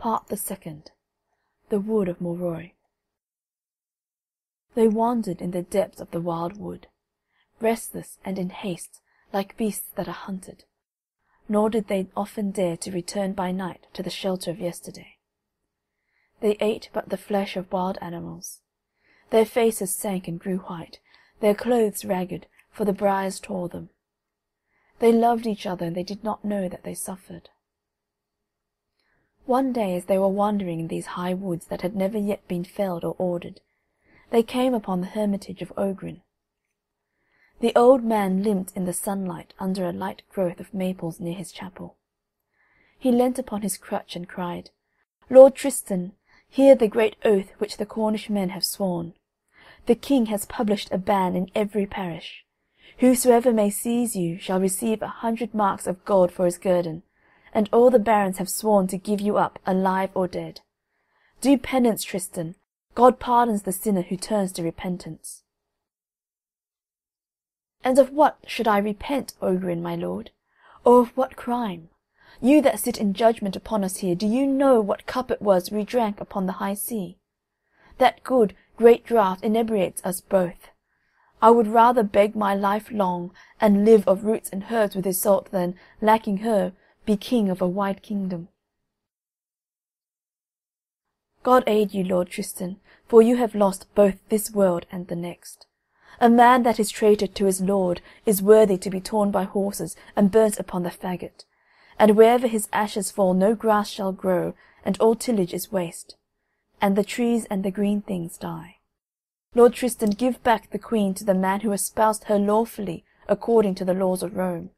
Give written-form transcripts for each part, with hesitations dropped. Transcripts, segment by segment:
Part the Second. The Wood of Moroi. They wandered in the depths of the wild wood, restless and in haste, like beasts that are hunted, nor did they often dare to return by night to the shelter of yesterday. They ate but the flesh of wild animals. Their faces sank and grew white, their clothes ragged, for the briars tore them. They loved each other, and they did not know that they suffered. One day, as they were wandering in these high woods that had never yet been felled or ordered, they came upon the hermitage of Ogrin. The old man limped in the sunlight under a light growth of maples near his chapel. He leant upon his crutch and cried, "Lord Tristan, hear the great oath which the Cornish men have sworn. The king has published a ban in every parish. Whosoever may seize you shall receive 100 marks of gold for his guerdon, and all the barons have sworn to give you up, alive or dead. Do penance, Tristan. God pardons the sinner who turns to repentance." "And of what should I repent, Ogrin, my lord? Or of what crime? You that sit in judgment upon us here, do you know what cup it was we drank upon the high sea? That good, great draught inebriates us both. I would rather beg my life long, and live of roots and herbs with Iseult than, lacking her, be king of a wide kingdom." "God aid you, Lord Tristan, for you have lost both this world and the next. A man that is traitor to his lord is worthy to be torn by horses and burnt upon the faggot, and wherever his ashes fall no grass shall grow, and all tillage is waste, and the trees and the green things die. Lord Tristan, give back the queen to the man who espoused her lawfully according to the laws of Rome."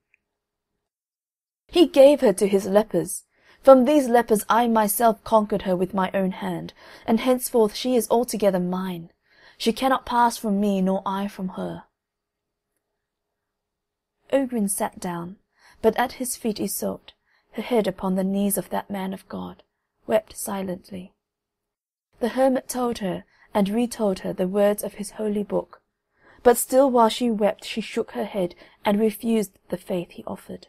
"He gave her to his lepers. From these lepers I myself conquered her with my own hand, and henceforth she is altogether mine. She cannot pass from me, nor I from her." Ogrin sat down, but at his feet Iseult, her head upon the knees of that man of God, wept silently. The hermit told her and retold her the words of his holy book, but still while she wept she shook her head and refused the faith he offered.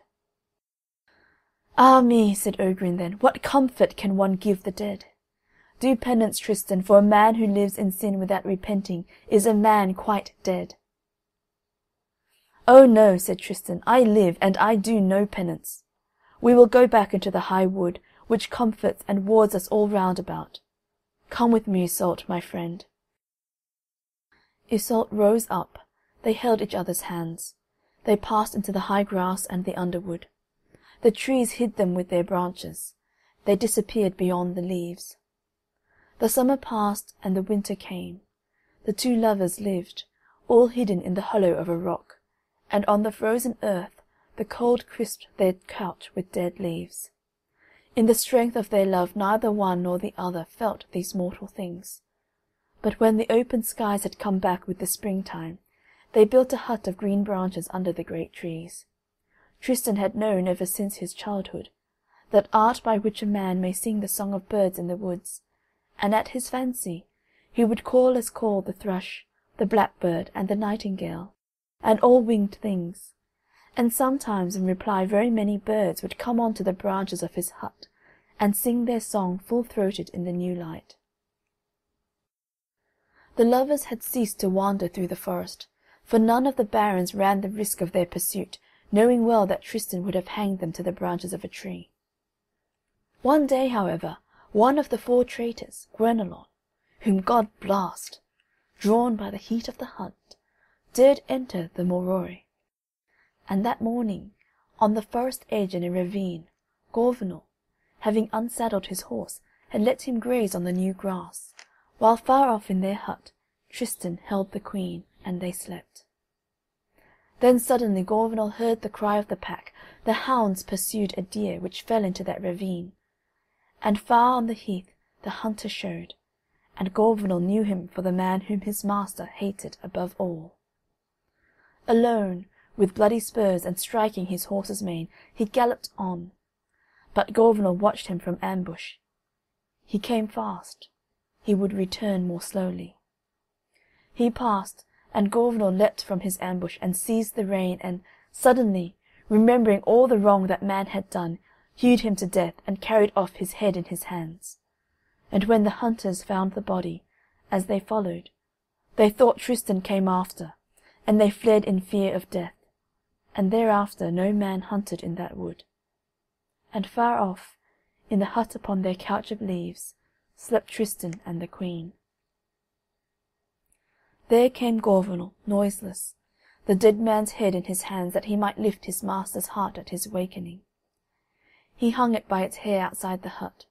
"Ah me," said Ogrin then, "what comfort can one give the dead? Do penance, Tristan, for a man who lives in sin without repenting is a man quite dead." "Oh no," said Tristan, "I live, and I do no penance. We will go back into the high wood, which comforts and wards us all round about. Come with me, Iseult, my friend." Iseult rose up. They held each other's hands. They passed into the high grass and the underwood. The trees hid them with their branches. They disappeared beyond the leaves. The summer passed and the winter came. The two lovers lived, all hidden in the hollow of a rock, and on the frozen earth the cold crisped their couch with dead leaves. In the strength of their love neither one nor the other felt these mortal things. But when the open skies had come back with the springtime, they built a hut of green branches under the great trees. Tristan had known ever since his childhood that art by which a man may sing the song of birds in the woods, and at his fancy he would call as call the thrush, the blackbird, and the nightingale, and all winged things, and sometimes in reply very many birds would come on to the branches of his hut and sing their song full-throated in the new light. The lovers had ceased to wander through the forest, for none of the barons ran the risk of their pursuit, knowing well that Tristan would have hanged them to the branches of a tree. One day, however, one of the 4 traitors, Guenelon, whom God blast, drawn by the heat of the hunt, dared enter the Moroi. And that morning, on the forest edge in a ravine, Gorvenal, having unsaddled his horse, had let him graze on the new grass, while far off in their hut Tristan held the queen, and they slept. Then suddenly Gorvenal heard the cry of the pack. The hounds pursued a deer which fell into that ravine, and far on the heath the hunter showed, and Gorvenal knew him for the man whom his master hated above all. Alone, with bloody spurs and striking his horse's mane, he galloped on, but Gorvenal watched him from ambush. He came fast. He would return more slowly. He passed, and Gorvenal leapt from his ambush and seized the rein, and suddenly, remembering all the wrong that man had done, hewed him to death, and carried off his head in his hands. And when the hunters found the body, as they followed, they thought Tristan came after, and they fled in fear of death, and thereafter no man hunted in that wood. And far off, in the hut upon their couch of leaves, slept Tristan and the Queen. There came Gorvenal, noiseless, the dead man's head in his hands, that he might lift his master's heart at his awakening. He hung it by its hair outside the hut,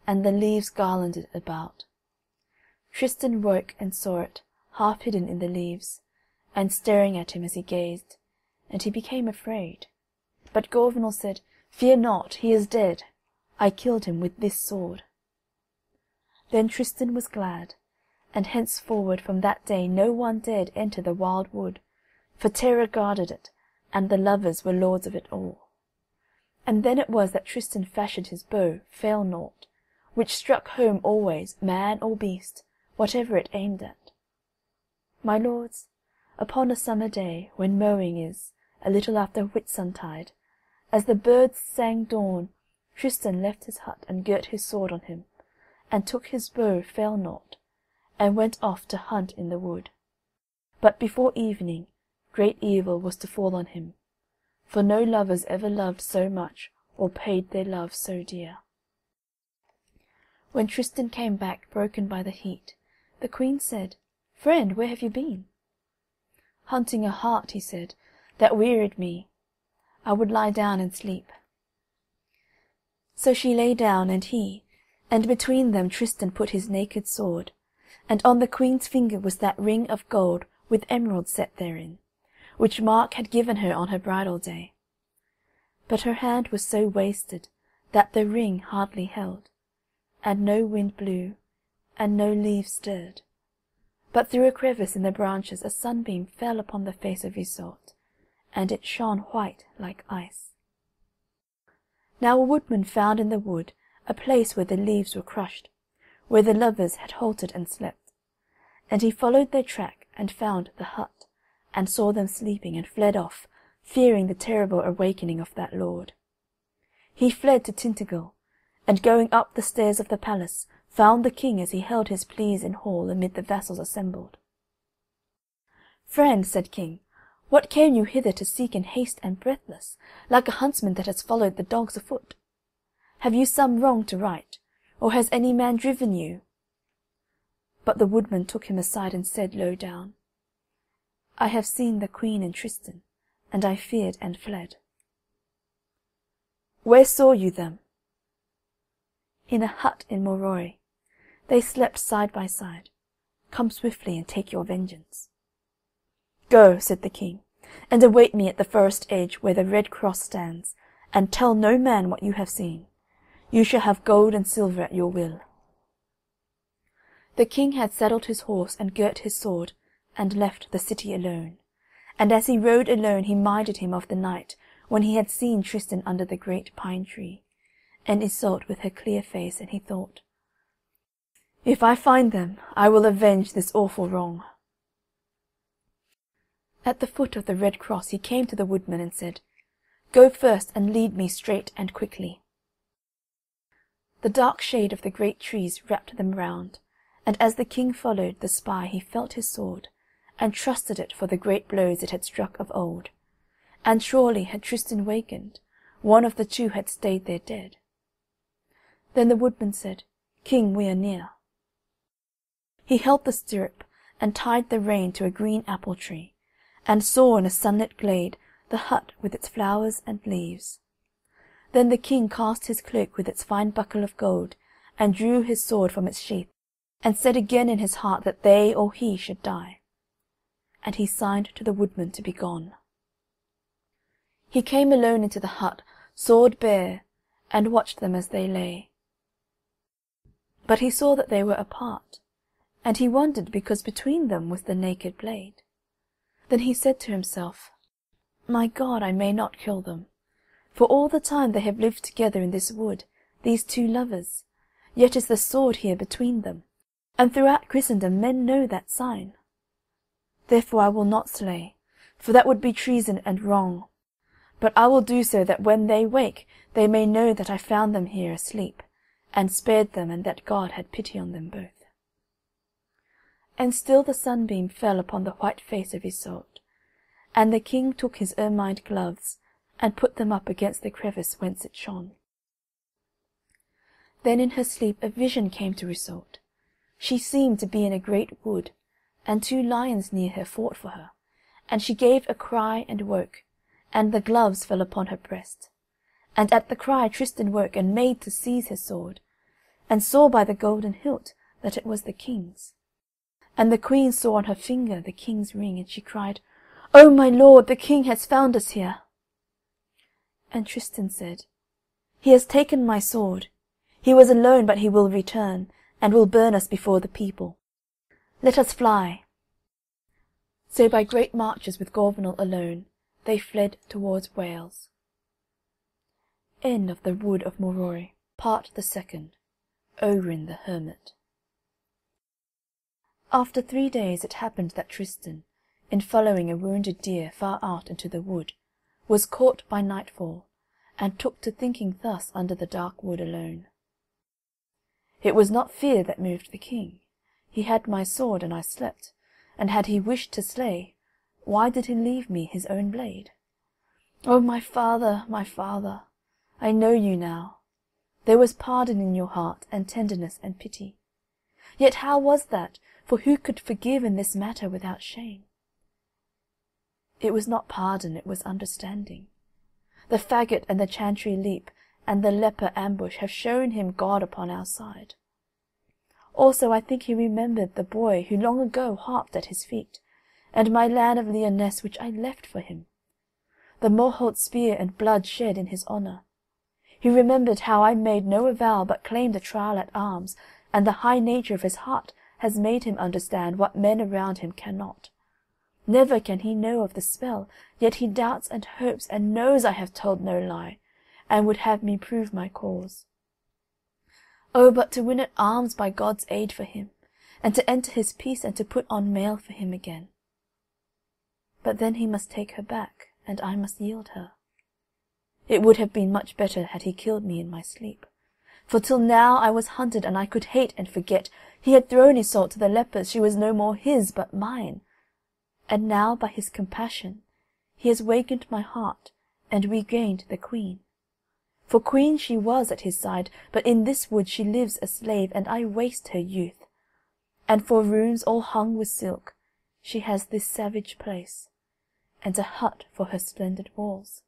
and the leaves garlanded about. Tristan woke and saw it, half hidden in the leaves, and staring at him as he gazed, and he became afraid. But Gorvenal said, "Fear not, he is dead. I killed him with this sword." Then Tristan was glad, and henceforward from that day no one dared enter the wild wood, for terror guarded it, and the lovers were lords of it all. And then it was that Tristan fashioned his bow, Fail-nought, which struck home always, man or beast, whatever it aimed at. My lords, upon a summer day, when mowing is, a little after Whitsuntide, as the birds sang dawn, Tristan left his hut and girt his sword on him, and took his bow Fail-nought, and went off to hunt in the wood. But before evening great evil was to fall on him, for no lovers ever loved so much or paid their love so dear. When Tristan came back broken by the heat, the Queen said, "Friend, where have you been?" "Hunting a hart," he said, "that wearied me. I would lie down and sleep." So she lay down, and between them Tristan put his naked sword, and on the Queen's finger was that ring of gold with emeralds set therein, which Mark had given her on her bridal day. But her hand was so wasted that the ring hardly held, and no wind blew, and no leaves stirred. But through a crevice in the branches a sunbeam fell upon the face of Iseult, and it shone white like ice. Now a woodman found in the wood a place where the leaves were crushed, where the lovers had halted and slept, and he followed their track and found the hut, and saw them sleeping, and fled off, fearing the terrible awakening of that lord. He fled to Tintagel, and going up the stairs of the palace, found the king as he held his pleas in hall amid the vassals assembled. "Friend," said king, "what came you hither to seek in haste and breathless, like a huntsman that has followed the dogs afoot? Have you some wrong to right, or has any man driven you?" But the woodman took him aside and said low down, "I have seen the Queen and Tristan, and I feared and fled." "Where saw you them?" "In a hut in Moroi. They slept side by side. Come swiftly and take your vengeance." "Go," said the king, "and await me at the forest edge where the red cross stands, and tell no man what you have seen. You shall have gold and silver at your will." The king had saddled his horse and girt his sword, and left the city alone. And as he rode alone he minded him of the night when he had seen Tristan under the great pine tree, and Iseult with her clear face, and he thought, "If I find them, I will avenge this awful wrong." At the foot of the red cross he came to the woodman and said, "Go first and lead me straight and quickly." The dark shade of the great trees wrapped them round, and as the king followed the spy he felt his sword, and trusted it for the great blows it had struck of old. And surely, had Tristan wakened, one of the two had stayed there dead. Then the woodman said, "King, we are near." He held the stirrup, and tied the rein to a green apple tree, and saw in a sunlit glade the hut with its flowers and leaves. Then the king cast his cloak with its fine buckle of gold, and drew his sword from its sheath, and said again in his heart that they or he should die. And he signed to the woodman to be gone. He came alone into the hut, sword bare, and watched them as they lay. But he saw that they were apart, and he wondered because between them was the naked blade. Then he said to himself, "My God, I may not kill them, for all the time they have lived together in this wood, these two lovers, yet is the sword here between them, and throughout Christendom men know that sign. Therefore I will not slay, for that would be treason and wrong. But I will do so that when they wake they may know that I found them here asleep, and spared them, and that God had pity on them both." And still the sunbeam fell upon the white face of Iseult, and the king took his ermined gloves, and put them up against the crevice whence it shone. Then in her sleep a vision came to Iseult. She seemed to be in a great wood, and 2 lions near her fought for her, and she gave a cry and woke, and the gloves fell upon her breast. And at the cry Tristan woke and made to seize his sword, and saw by the golden hilt that it was the king's. And the queen saw on her finger the king's ring, and she cried, "O my lord, the king has found us here." And Tristan said, "He has taken my sword. He was alone, but he will return, and will burn us before the people. Let us fly." So by great marches with Gorvenal alone, they fled towards Wales. End of The Wood of Moroi, Part the Second. Ogrin the Hermit. After 3 days it happened that Tristan, in following a wounded deer far out into the wood, was caught by nightfall, and took to thinking thus under the dark wood alone. It was not fear that moved the king. He had my sword, and I slept, and had he wished to slay, why did he leave me his own blade? Oh, my father, I know you now. There was pardon in your heart, and tenderness and pity. Yet how was that? For who could forgive in this matter without shame? It was not pardon, it was understanding. The faggot and the chantry leap and the leper ambush have shown him God upon our side. Also I think he remembered the boy who long ago harped at his feet, and my land of Lyonesse which I left for him. The Morholt spear and blood shed in his honour. He remembered how I made no avow but claimed a trial at arms, and the high nature of his heart has made him understand what men around him cannot. Never can he know of the spell, yet he doubts and hopes and knows I have told no lie, and would have me prove my cause. Oh, but to win at arms by God's aid for him, and to enter his peace and to put on mail for him again. But then he must take her back, and I must yield her. It would have been much better had he killed me in my sleep. For till now I was hunted, and I could hate and forget. He had thrown Iseult to the lepers, she was no more his but mine. And now by his compassion he has wakened my heart, and regained the queen. For queen she was at his side, but in this wood she lives a slave, and I waste her youth. And for rooms all hung with silk, she has this savage place, and a hut for her splendid walls,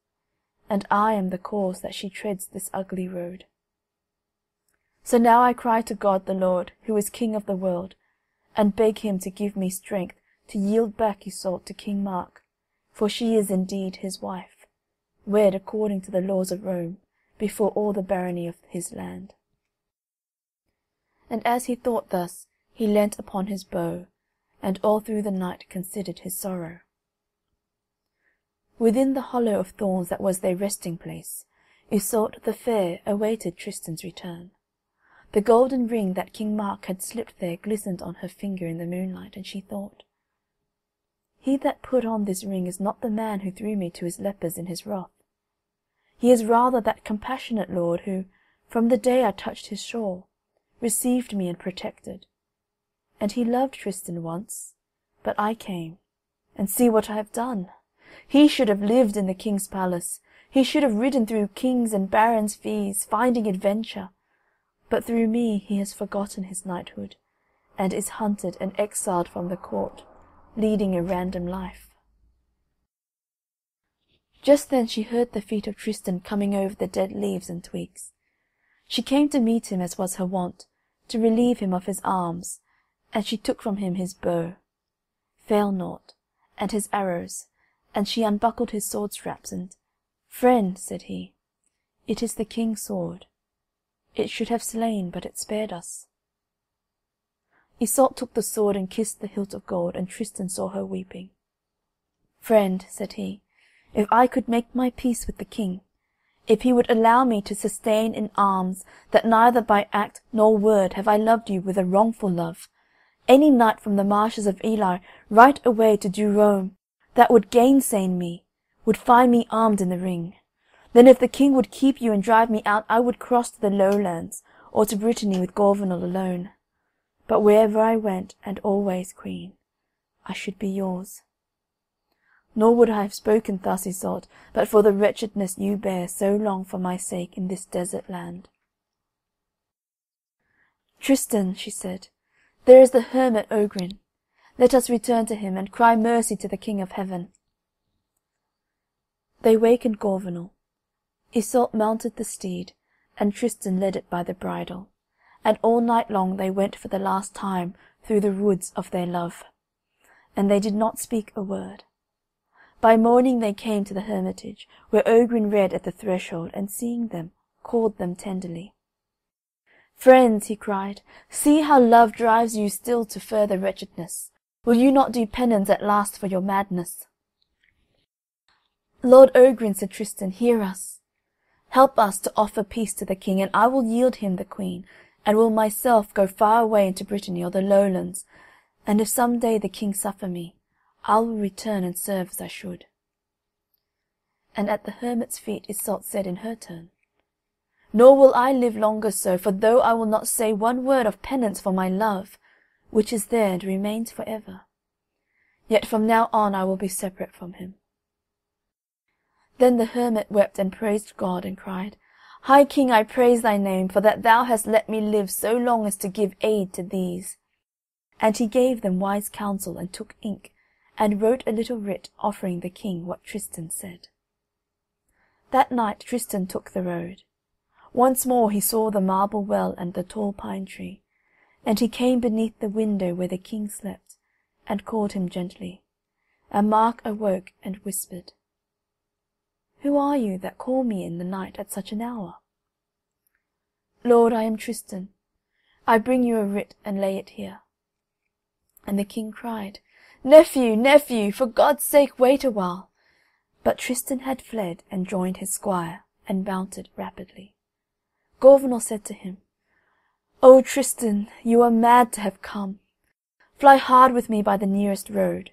and I am the cause that she treads this ugly road. So now I cry to God the Lord, who is King of the world, and beg him to give me strength to yield back Iseult to King Mark, for she is indeed his wife, wed according to the laws of Rome, before all the barony of his land. And as he thought thus, he leant upon his bow, and all through the night considered his sorrow. Within the hollow of thorns that was their resting place, Iseult the fair awaited Tristan's return. The golden ring that King Mark had slipped there glistened on her finger in the moonlight, and she thought, "He that put on this ring is not the man who threw me to his lepers in his wrath. He is rather that compassionate Lord who, from the day I touched his shore, received me and protected. And he loved Tristan once, but I came, and see what I have done. He should have lived in the king's palace. He should have ridden through kings' and barons' fees, finding adventure. But through me he has forgotten his knighthood, and is hunted and exiled from the court, leading a random life." Just then she heard the feet of Tristan coming over the dead leaves and twigs. She came to meet him as was her wont, to relieve him of his arms, and she took from him his bow, fail not, and his arrows, and she unbuckled his sword straps, and, "Friend," said he, "it is the king's sword. It should have slain, but it spared us." Iseult took the sword and kissed the hilt of gold, and Tristan saw her weeping. "Friend," said he, "if I could make my peace with the king, if he would allow me to sustain in arms that neither by act nor word have I loved you with a wrongful love, any knight from the marshes of Ely right away to do Rome, that would gainsay me, would find me armed in the ring. Then if the king would keep you and drive me out, I would cross to the lowlands, or to Brittany with Gorvenal alone. But wherever I went, and always, Queen, I should be yours. Nor would I have spoken thus, Iseult, but for the wretchedness you bear so long for my sake in this desert land. Tristan, she said, there is the hermit Ogrin. Let us return to him, and cry mercy to the King of Heaven. They wakened Gorvenal. Iseult mounted the steed, and Tristan led it by the bridle, and all night long they went for the last time through the woods of their love, and they did not speak a word. By morning they came to the hermitage, where Ogrin read at the threshold, and seeing them, called them tenderly. "Friends," he cried, "see how love drives you still to further wretchedness. Will you not do penance at last for your madness?" "Lord Ogrin," said Tristan, "hear us. Help us to offer peace to the king, and I will yield him the queen, and will myself go far away into Brittany or the lowlands, and if some day the king suffer me, I will return and serve as I should." And at the hermit's feet Iseult said in her turn, "Nor will I live longer so, for though I will not say one word of penance for my love, which is there and remains for ever, yet from now on I will be separate from him." Then the hermit wept and praised God, and cried, "High King, I praise thy name, for that thou hast let me live so long as to give aid to these." And he gave them wise counsel, and took ink, and wrote a little writ offering the king what Tristan said. That night Tristan took the road. Once more he saw the marble well and the tall pine tree, and he came beneath the window where the king slept, and called him gently. And Mark awoke and whispered, "Who are you that call me in the night at such an hour?" "Lord, I am Tristan. I bring you a writ and lay it here." And the king cried, "Nephew, nephew, for God's sake wait a while." But Tristan had fled and joined his squire, and mounted rapidly. Gorvenal said to him, "O Tristan, you are mad to have come. Fly hard with me by the nearest road."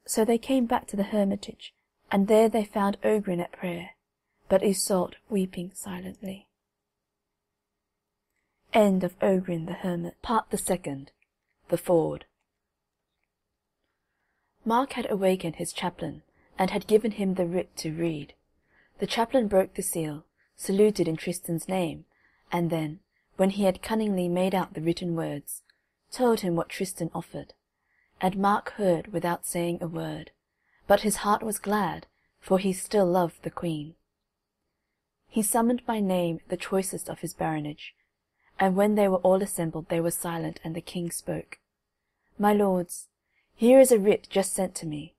So they came back to the hermitage, and there they found Ogrin at prayer, but Iseult weeping silently. End of Ogrin the Hermit, Part the Second. The Ford. Mark had awakened his chaplain, and had given him the writ to read. The chaplain broke the seal, saluted in Tristan's name, and then, when he had cunningly made out the written words, told him what Tristan offered. And Mark heard without saying a word, but his heart was glad, for he still loved the queen. He summoned by name the choicest of his baronage, and when they were all assembled they were silent, and the king spoke. "My lords, here is a writ just sent to me.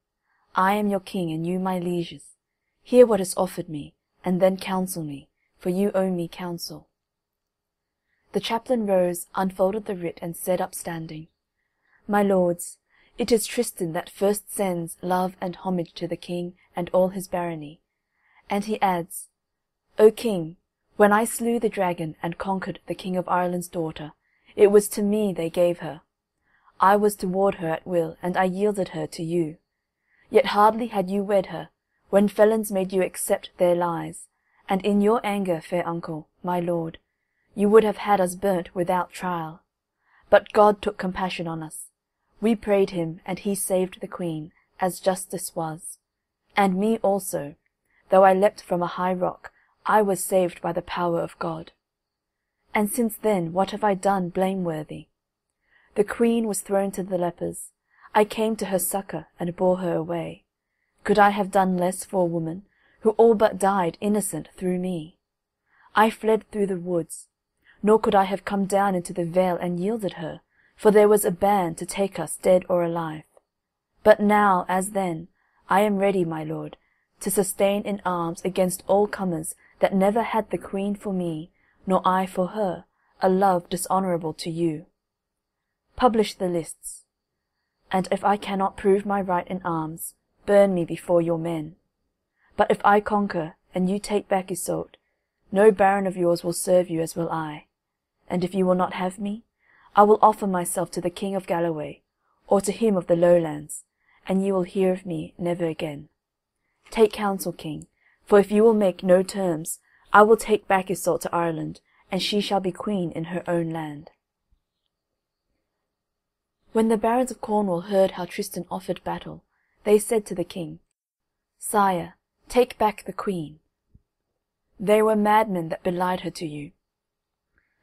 I am your king, and you my lieges. Hear what is offered me, and then counsel me, for you owe me counsel." The chaplain rose, unfolded the writ, and said upstanding, "My lords, it is Tristan that first sends love and homage to the king and all his barony." And he adds, "O king, when I slew the dragon and conquered the king of Ireland's daughter, it was to me they gave her. I was to ward her at will, and I yielded her to you. Yet hardly had you wed her, when felons made you accept their lies, and in your anger, fair uncle, my lord, you would have had us burnt without trial. But God took compassion on us. We prayed him, and he saved the queen, as justice was. And me also, though I leapt from a high rock, I was saved by the power of God. And since then what have I done blameworthy? The queen was thrown to the lepers. I came to her succour, and bore her away. Could I have done less for a woman, who all but died innocent through me? I fled through the woods, nor could I have come down into the vale and yielded her, for there was a band to take us dead or alive. But now, as then, I am ready, my lord, to sustain in arms against all comers that never had the queen for me, nor I for her, a love dishonourable to you. Publish the lists, and if I cannot prove my right in arms, burn me before your men. But if I conquer, and you take back Iseult, no baron of yours will serve you as will I. And if you will not have me, I will offer myself to the king of Galloway, or to him of the Lowlands, and you will hear of me never again." Take counsel, king, for if you will make no terms, I will take back Iseult to Ireland, and she shall be queen in her own land." When the barons of Cornwall heard how Tristan offered battle, they said to the king, "Sire, take back the queen. They were madmen that belied her to you.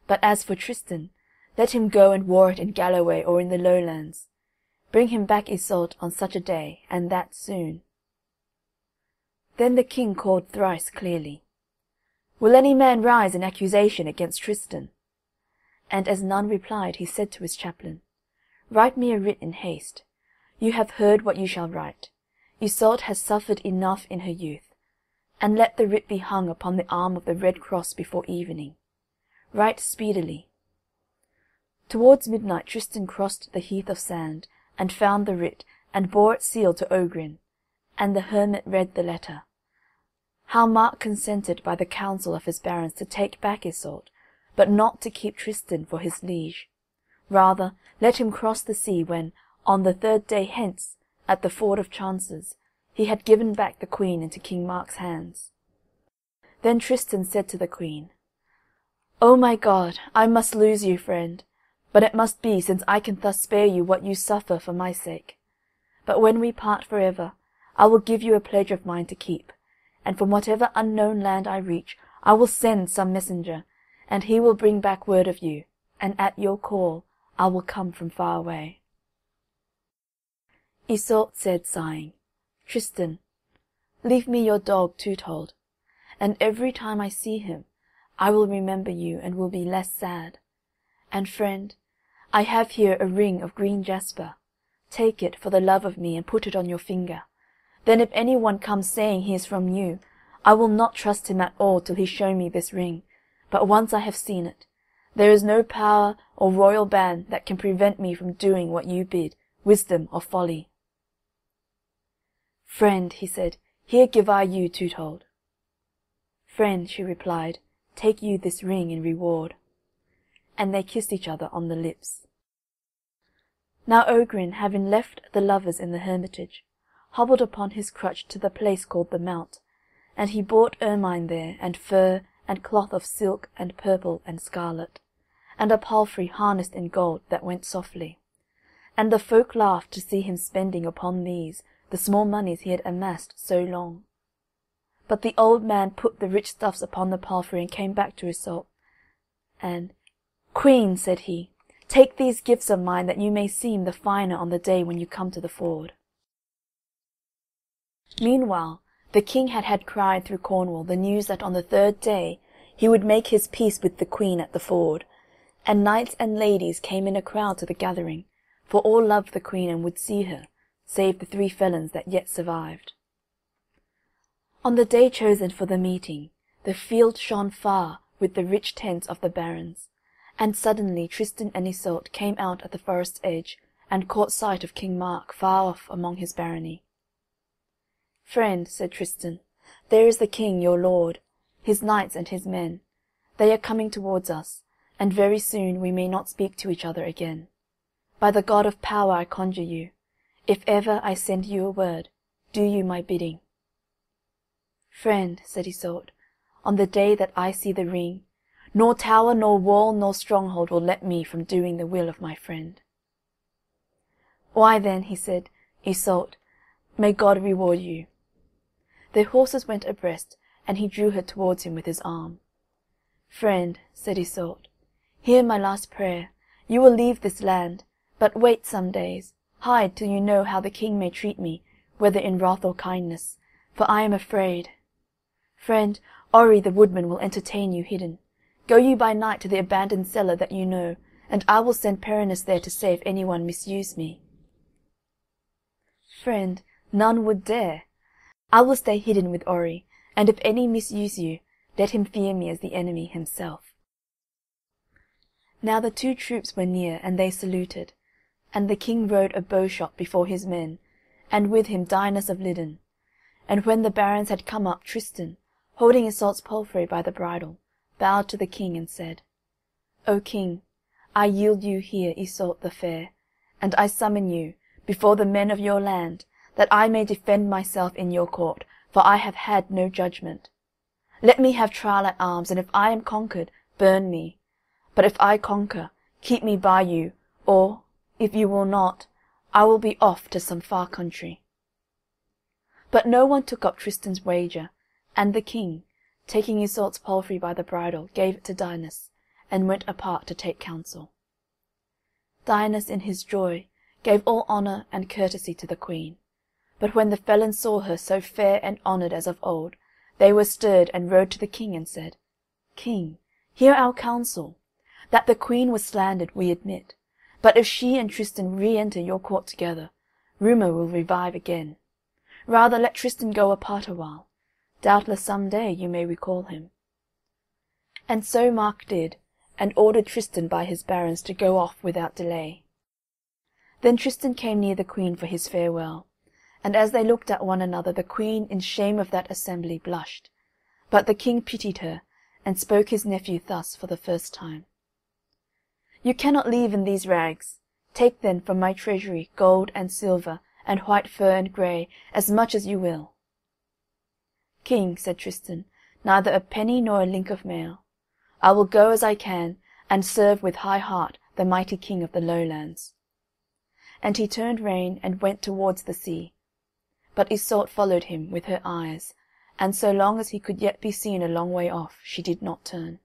But as for Tristan, let him go and war it in Galloway or in the Lowlands. Bring him back Iseult on such a day, and that soon." Then the king called thrice clearly, "Will any man rise in accusation against Tristan?" And as none replied, he said to his chaplain, "Write me a writ in haste. You have heard what you shall write. Iseult has suffered enough in her youth, and let the writ be hung upon the arm of the Red Cross before evening. Write speedily." Towards midnight Tristan crossed the heath of sand, and found the writ, and bore it sealed to Ogrin, and the hermit read the letter. How Mark consented by the counsel of his barons to take back Iseult, but not to keep Tristan for his liege. Rather let him cross the sea when, on the 3rd day hence, at the ford of Chances, he had given back the queen into King Mark's hands. Then Tristan said to the queen, "O my God, I must lose you, friend, but it must be, since I can thus spare you what you suffer for my sake. But when we part for ever, I will give you a pledge of mine to keep, and from whatever unknown land I reach, I will send some messenger, and he will bring back word of you, and at your call I will come from far away." Iseult said, sighing, "Tristan, leave me your dog Toothold, and every time I see him, I will remember you and will be less sad. And, friend, I have here a ring of green jasper. Take it for the love of me and put it on your finger. Then if any one comes saying he is from you, I will not trust him at all till he show me this ring, but once I have seen it, there is no power or royal ban that can prevent me from doing what you bid, wisdom or folly." "Friend," he said, "here give I you Toothold." "Friend," she replied, "take you this ring in reward." And they kissed each other on the lips. Now Ogrin, having left the lovers in the hermitage, hobbled upon his crutch to the place called the Mount, and he bought ermine there, and fur, and cloth of silk and purple and scarlet, and a palfrey harnessed in gold that went softly. And the folk laughed to see him spending upon these the small moneys he had amassed so long. But the old man put the rich stuffs upon the palfrey and came back to Iseult, and, "Queen," said he, "take these gifts of mine that you may seem the finer on the day when you come to the ford." Meanwhile the king had cried through Cornwall the news that on the 3rd day he would make his peace with the queen at the ford, and knights and ladies came in a crowd to the gathering, for all loved the queen and would see her, save the 3 felons that yet survived. On the day chosen for the meeting, the field shone far with the rich tents of the barons, and suddenly Tristan and Iseult came out at the forest's edge, and caught sight of King Mark far off among his barony. "Friend," said Tristan, "there is the king your lord, his knights and his men. They are coming towards us, and very soon we may not speak to each other again. By the God of power I conjure you, if ever I send you a word, do you my bidding." "Friend," said Iseult, "on the day that I see the ring, nor tower nor wall nor stronghold will let me from doing the will of my friend." "Why then," he said, "Iseult, may God reward you." Their horses went abreast, and he drew her towards him with his arm. "Friend," said Iseult, "hear my last prayer. You will leave this land, but wait some days. Hide till you know how the king may treat me, whether in wrath or kindness, for I am afraid. Friend, Orri the woodman will entertain you hidden. Go you by night to the abandoned cellar that you know, and I will send Perinis there to say if any one misuse me." "Friend, none would dare. I will stay hidden with Orri, and if any misuse you, let him fear me as the enemy himself." Now the 2 troops were near, and they saluted, and the king rode a bowshot before his men, and with him Dinas of Lidan. And when the barons had come up, Tristan, holding Iseult's palfrey by the bridle, bowed to the king and said, "O king, I yield you here Iseult the fair, and I summon you, before the men of your land, that I may defend myself in your court for I have had no judgment. Let me have trial at arms, and if I am conquered, burn me. But if I conquer, keep me by you, or, if you will not, I will be off to some far country." But no one took up Tristan's wager, and the king, taking Iseult's palfrey by the bridle, gave it to Dinas, and went apart to take counsel. Dinas, in his joy, gave all honour and courtesy to the queen. But when the felons saw her so fair and honoured as of old, they were stirred and rode to the king and said, "King, hear our counsel. That the queen was slandered we admit, but if she and Tristan re-enter your court together, rumour will revive again. Rather let Tristan go apart a while. Doubtless some day you may recall him." And so Mark did, and ordered Tristan by his barons to go off without delay. Then Tristan came near the queen for his farewell, and as they looked at one another the queen in shame of that assembly blushed, but the king pitied her, and spoke his nephew thus for the first time. "You cannot leave in these rags. Take then from my treasury gold and silver, and white fur and grey, as much as you will." "King," said Tristan, "neither a penny nor a link of mail. I will go as I can, and serve with high heart the mighty king of the Lowlands." And he turned rein and went towards the sea. But Iseult followed him with her eyes, and so long as he could yet be seen a long way off, she did not turn.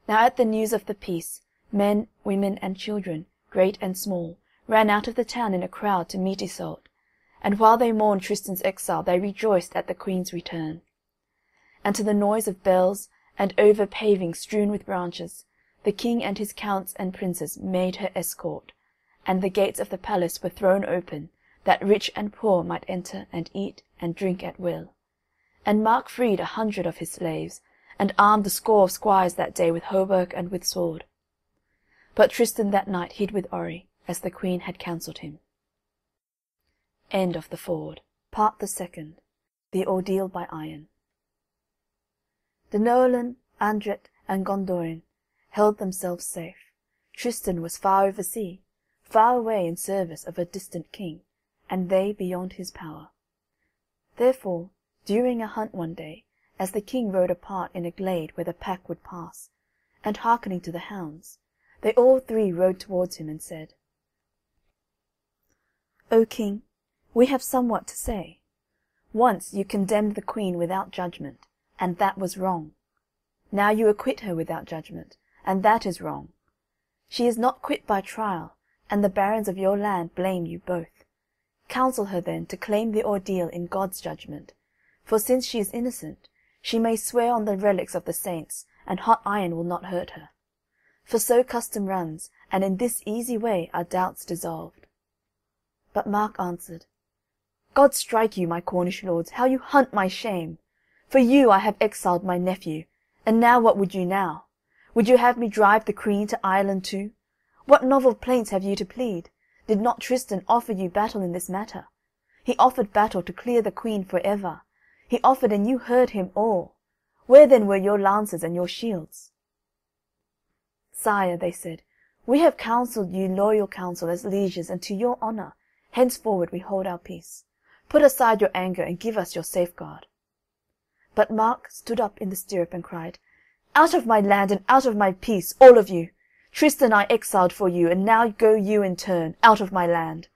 Now at the news of the peace, men, women, and children, great and small, ran out of the town in a crowd to meet Iseult, and while they mourned Tristan's exile they rejoiced at the queen's return. And to the noise of bells, and over paving strewn with branches, the king and his counts and princes made her escort, and the gates of the palace were thrown open, that rich and poor might enter and eat and drink at will. And Mark freed 100 of his slaves, and armed a score of squires that day with hauberk and with sword. But Tristan that night hid with Orri, as the queen had counselled him. End of the Ford. Part the Second. The Ordeal by Iron. Denoalen, Andret, and Gondoin held themselves safe. Tristan was far over sea, far away in service of a distant king, and they beyond his power. Therefore, during a hunt one day, as the king rode apart in a glade where the pack would pass, and hearkening to the hounds, they all three rode towards him and said, "O king, we have somewhat to say. Once you condemned the queen without judgment, and that was wrong. Now you acquit her without judgment, and that is wrong. She is not quit by trial, and the barons of your land blame you both. Counsel her then to claim the ordeal in God's judgment, for since she is innocent, she may swear on the relics of the saints, and hot iron will not hurt her. For so custom runs, and in this easy way are doubts dissolved." But Mark answered, "God strike you, my Cornish lords, how you hunt my shame! For you I have exiled my nephew, and now what would you now? Would you have me drive the queen to Ireland too? What novel plaints have you to plead? Did not Tristan offer you battle in this matter? He offered battle to clear the queen for ever. He offered, and you heard him all. Where then were your lances and your shields?" "Sire," they said, "we have counselled you loyal counsel as lieges, and to your honour, henceforward we hold our peace. Put aside your anger, and give us your safeguard." But Mark stood up in the stirrup and cried, "Out of my land and out of my peace, all of you! Tristan I exiled for you, and now go you in turn, out of my land."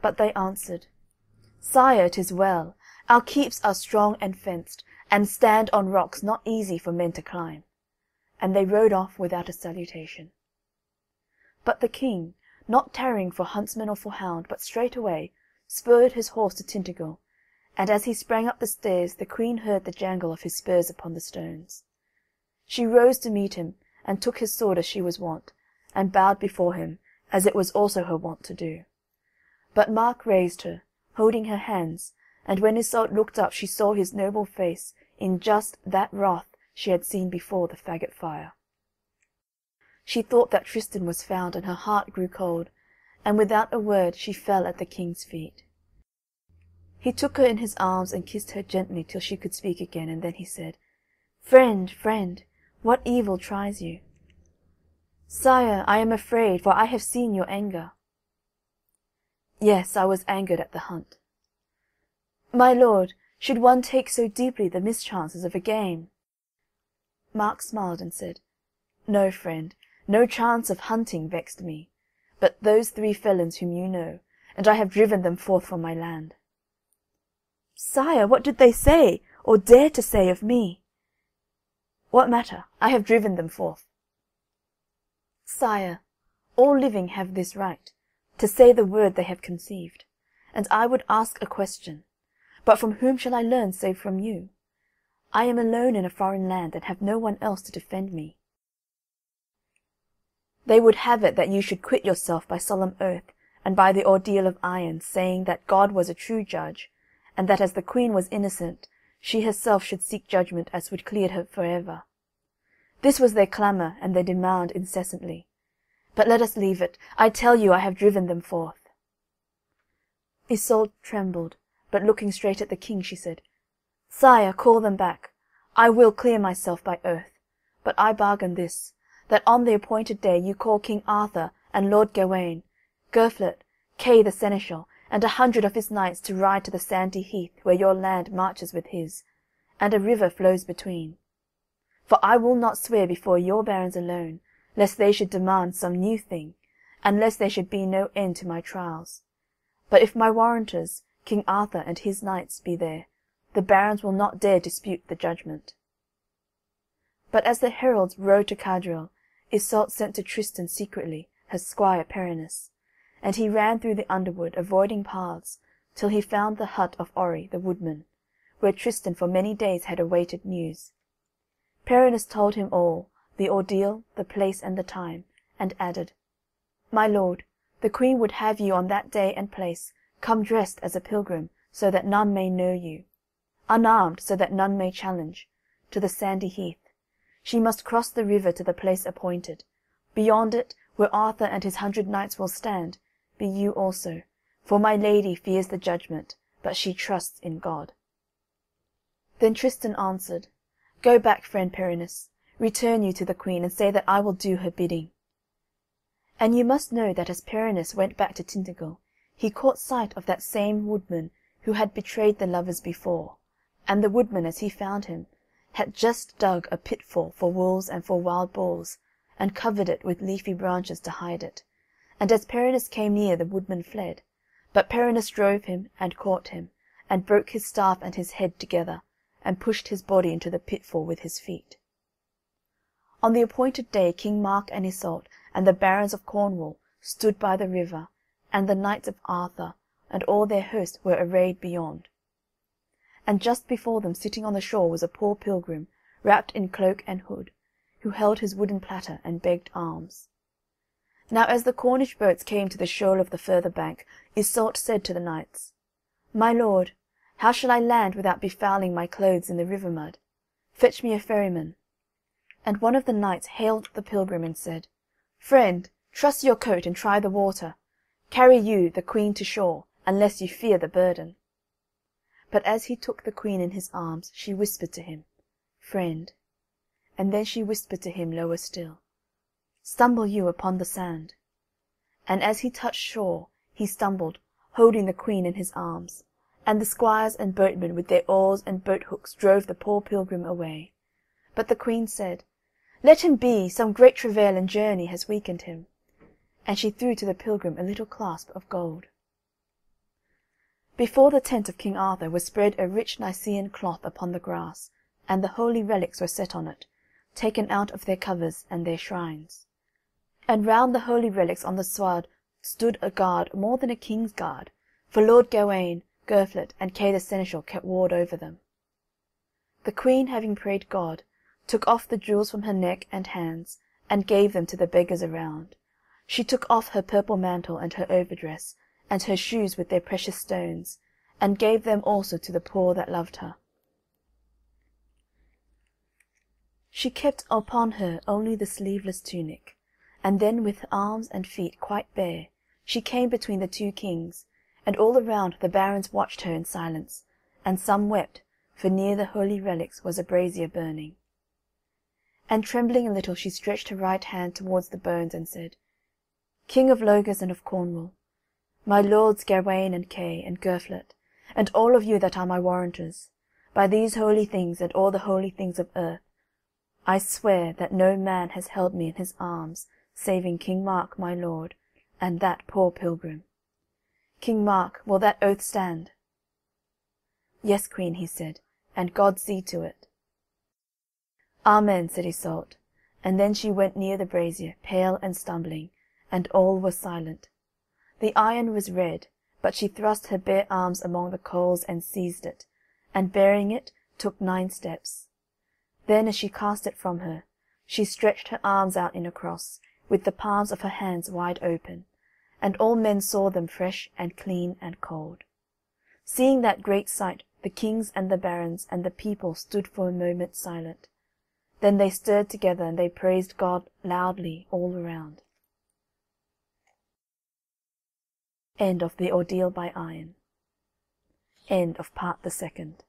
But they answered, "Sire, it is well. Our keeps are strong and fenced, and stand on rocks not easy for men to climb." And they rode off without a salutation. But the king, not tarrying for huntsman or for hound, but straightway spurred his horse to Tintagel, and as he sprang up the stairs the queen heard the jangle of his spurs upon the stones. She rose to meet him, and took his sword as she was wont, and bowed before him, as it was also her wont to do. But Mark raised her, holding her hands, and when Iseult looked up she saw his noble face in just that wrath she had seen before the faggot fire. She thought that Tristan was found, and her heart grew cold, and without a word she fell at the king's feet. He took her in his arms and kissed her gently till she could speak again, and then he said, "Friend, friend, what evil tries you?" "Sire, I am afraid, for I have seen your anger." "Yes, I was angered at the hunt." "My lord, should one take so deeply the mischances of a game?" Mark smiled and said, "No, friend, no chance of hunting vexed me, but those 3 felons whom you know, and I have driven them forth from my land." "Sire, what did they say, or dare to say of me?" "What matter? I have driven them forth." "Sire, all living have this right, to say the word they have conceived, and I would ask a question, but from whom shall I learn save from you? I am alone in a foreign land, and have no one else to defend me." "They would have it that you should quit yourself by solemn oath, and by the ordeal of iron, saying that God was a true judge, and that as the Queen was innocent, she herself should seek judgment as would clear her for ever. This was their clamour and their demand incessantly. But let us leave it. I tell you I have driven them forth." Iseult trembled, but looking straight at the king, she said, "Sire, call them back. I will clear myself by oath, but I bargain this, that on the appointed day you call King Arthur and Lord Gawain, Girflet, Kay the seneschal, and 100 of his knights to ride to the sandy heath where your land marches with his, and a river flows between. For I will not swear before your barons alone, lest they should demand some new thing, and lest there should be no end to my trials. But if my warrantors, King Arthur and his knights, be there, the barons will not dare dispute the judgment." But as the heralds rode to Cadril, Iseult sent to Tristan secretly her squire Perinis, and he ran through the underwood, avoiding paths, till he found the hut of Orri the woodman, where Tristan for many days had awaited news. Perinis told him all, the ordeal, the place and the time, and added, "My lord, the Queen would have you on that day and place come dressed as a pilgrim, so that none may know you, unarmed, so that none may challenge, to the sandy heath. She must cross the river to the place appointed. Beyond it, where Arthur and his 100 knights will stand, be you also, for my lady fears the judgment, but she trusts in God." Then Tristan answered, "Go back, friend Perinis. Return you to the Queen, and say that I will do her bidding." And you must know that as Perinis went back to Tintagel, he caught sight of that same woodman who had betrayed the lovers before, and the woodman, as he found him, had just dug a pitfall for wolves and for wild boars, and covered it with leafy branches to hide it. And as Perinis came near, the woodman fled, but Perinis drove him and caught him, and broke his staff and his head together, and pushed his body into the pitfall with his feet. On the appointed day King Mark and Iseult and the barons of Cornwall stood by the river, and the knights of Arthur and all their host were arrayed beyond. And just before them, sitting on the shore, was a poor pilgrim, wrapped in cloak and hood, who held his wooden platter and begged alms. Now as the Cornish boats came to the shoal of the further bank, Iseult said to the knights, "My lord, how shall I land without befouling my clothes in the river mud? Fetch me a ferryman." And one of the knights hailed the pilgrim and said, "Friend, truss your coat and try the water. Carry you the Queen to shore, unless you fear the burden." But as he took the Queen in his arms, she whispered to him, "Friend," and then she whispered to him lower still, "Stumble you upon the sand." And as he touched shore, he stumbled, holding the Queen in his arms, and the squires and boatmen with their oars and boat-hooks drove the poor pilgrim away. But the Queen said, "Let him be, some great travail and journey has weakened him." And she threw to the pilgrim a little clasp of gold. Before the tent of King Arthur was spread a rich Nicean cloth upon the grass, and the holy relics were set on it, taken out of their covers and their shrines. And round the holy relics on the sward stood a guard more than a king's guard, for Lord Gawain, Girflet, and Kay the seneschal kept ward over them. The Queen, having prayed God, took off the jewels from her neck and hands, and gave them to the beggars around. She took off her purple mantle and her overdress, and her shoes with their precious stones, and gave them also to the poor that loved her. She kept upon her only the sleeveless tunic, and then with arms and feet quite bare, she came between the 2 kings, and all around the barons watched her in silence, and some wept, for near the holy relics was a brazier burning. And trembling a little, she stretched her right hand towards the bones, and said, "King of Logres and of Cornwall, my lords Gawain and Kay and Girflet, and all of you that are my warrantors, by these holy things and all the holy things of earth, I swear that no man has held me in his arms, saving King Mark my lord, and that poor pilgrim. King Mark, will that oath stand?" "Yes, Queen," he said, "and God see to it." "Amen," said Iseult, and then she went near the brazier, pale and stumbling, and all were silent. The iron was red, but she thrust her bare arms among the coals and seized it, and bearing it, took 9 steps. Then as she cast it from her, she stretched her arms out in a cross, with the palms of her hands wide open, and all men saw them fresh and clean and cold. Seeing that great sight, the kings and the barons and the people stood for a moment silent. Then they stirred together, and they praised God loudly all around. End of The Ordeal by Iron. End of Part the Second.